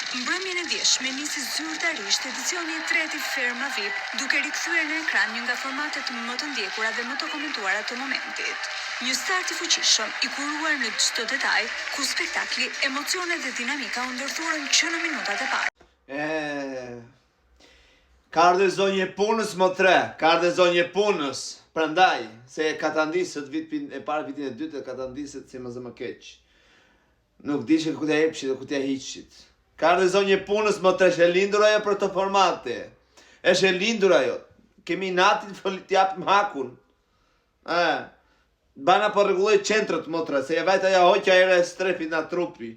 Mbrëmjen e djeshme nisi zyrtarisht edicioni i tretë i Ferma VIP, duke rikthyer në ekran një nga formatet më të ndjekura dhe më të komentuara të momentit. Një start i fuqishëm, i kuruar në çdo detaj, ku spektakli, emocionet dhe dinamika u ndërthurën që në minutat e parë. Ka ardhur zonjë e punës më tre, ka ardhur zonjë e punës. Prandaj, se ka ta ndisët vitin e parë, vitin e dytë, ka ta ndisët si më zë më keq. Nuk di që ku t'ja epshit dhe ku t'ja hiqit. Ka ardhur zonjë e punës më tre, është e lindur ajo për të formate. Është e lindur ajo. Kemi natin t'japim hakun. Bana po rregulloj qentrët më tre, se e vajta ja hoqja ere strepit nga trupi.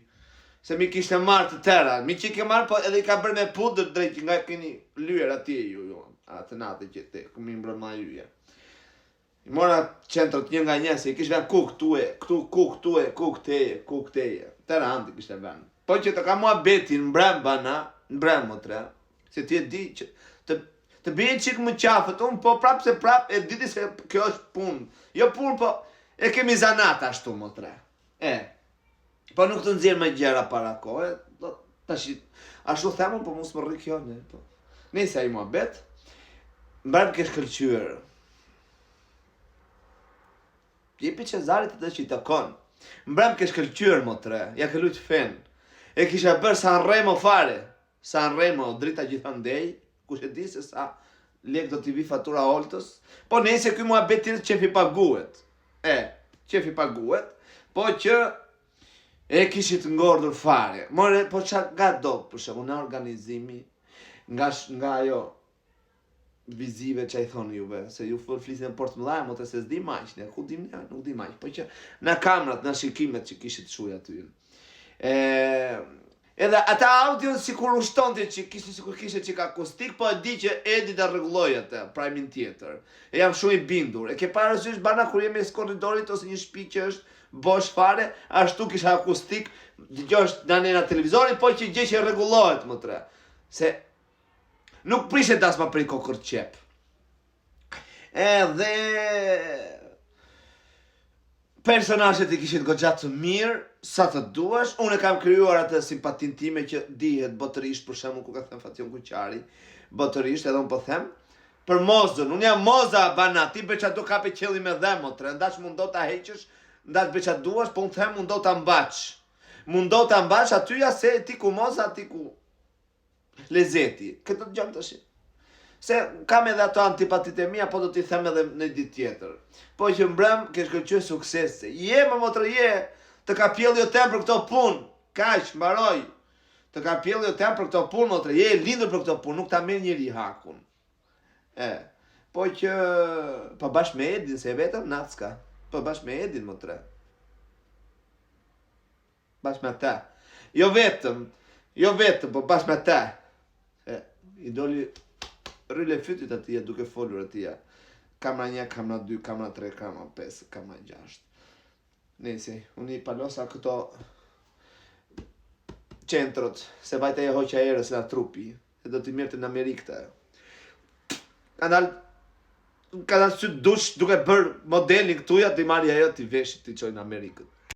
Se mi kishte marrë të tëra. Mi që ke marrë, po edhe i ka bërë me pudër drejt, nga keni lyer atje ju. Atë natë që te, këmi mbrëma juja. I mora qentrët një nga një, se i kishte venë kuk tue, këtu kuk tue, kuk teje. Tëra handi kishte venë. Po që të ka mua betin, mbrem më tre, se ti e di që të bjen qik më qafët, unë po prap se prap e diti se kjo është punë. Jo punë, po e kemi zanat ashtu më tre. Po nuk të nxjerr me gjera para kohë, ashtu themun, po mos më rri kjo, ne. Nese ai mua bet, mbrem ke shkëlqyer. Jepi Cezarit atë që i takon. Mbrem ke shkëlqyer më tre, ja ke lujt fen. E kisha bërë Sanremo fare. Sanremo, drita gjithandej, kush e di se sa lek do t'i vi fatura oltës. Po nese ky mua betin qefi paguhet. Qefi paguhet, po që e kishit ngordur fare. More, po qa nga do, për shumë, nga organizimi, nga ajo vizive që i thonë juve, se ju flisin në port mëdhaja, më të se s'di majqë, ku dim një, nuk di majqë, po që në kamrat, në shikimet që kishit shuja aty. Edhe ata audion si kur ushtonte që kishte qik akustik, po e di që Edi da rregulloj atë, prajmin tjetër. E jam shumë i bindur. E ke parasysh bana kur jemi në korridorit ose një shtëpi që është bosh fare, ashtu kisha akustik, dëgjosh në televizorin, po që gjë që rregullohet më tre. Se nuk prishet as ma prej kokër qep. Edhe personazhet i kishin goxha të mirë, sa të duash. Unë e kam krijuar atë simpatin time që dihet botërisht, për shembull ku ka thënë Fation Kuqari, botërisht edhe unë po them, për mozën. Unë jam moza bana, ti beqa do kape qelli me dhe motre, ndash mundo ta heqësh, ndash beqa duash, po unë them mundo ta mbaç. Mundo ta mbaç atyja se ti ku moza, ti ku lezeti. Këtë të gjëmë të shi. Se kam edhe ato antipatit e mia, po do t'i them edhe në ditë tjetër. Po që mbrëm, ke shkëlqyer suksese. Je, më motre, je, të ka pjellë jo tem për këto punë. Kaq, mbaroj. Të ka pjellë jo tem për këto punë, motre, je lindur për këto punë, nuk ta merr njëri hakun. Po që, pa bashkë me Edin, se vetëm nacka. Pa bashkë me Edin, motre. Bashkë me ta. Jo vetëm, po bashkë me ta. I doli rrile fytit atia, duke folur atia. Kamra 1, kamra 2, kamra 3, kamra 5, kamra 6. Nisi, unë i palosa këto qentrot, se vajta e hoqa erës nga trupi, se do t'i mirë të në Amerikë të. Ka dalë sy dush duke bërë modelin këtuja, t'i marrë ajo t'i veshit t'i qojnë në Amerikët.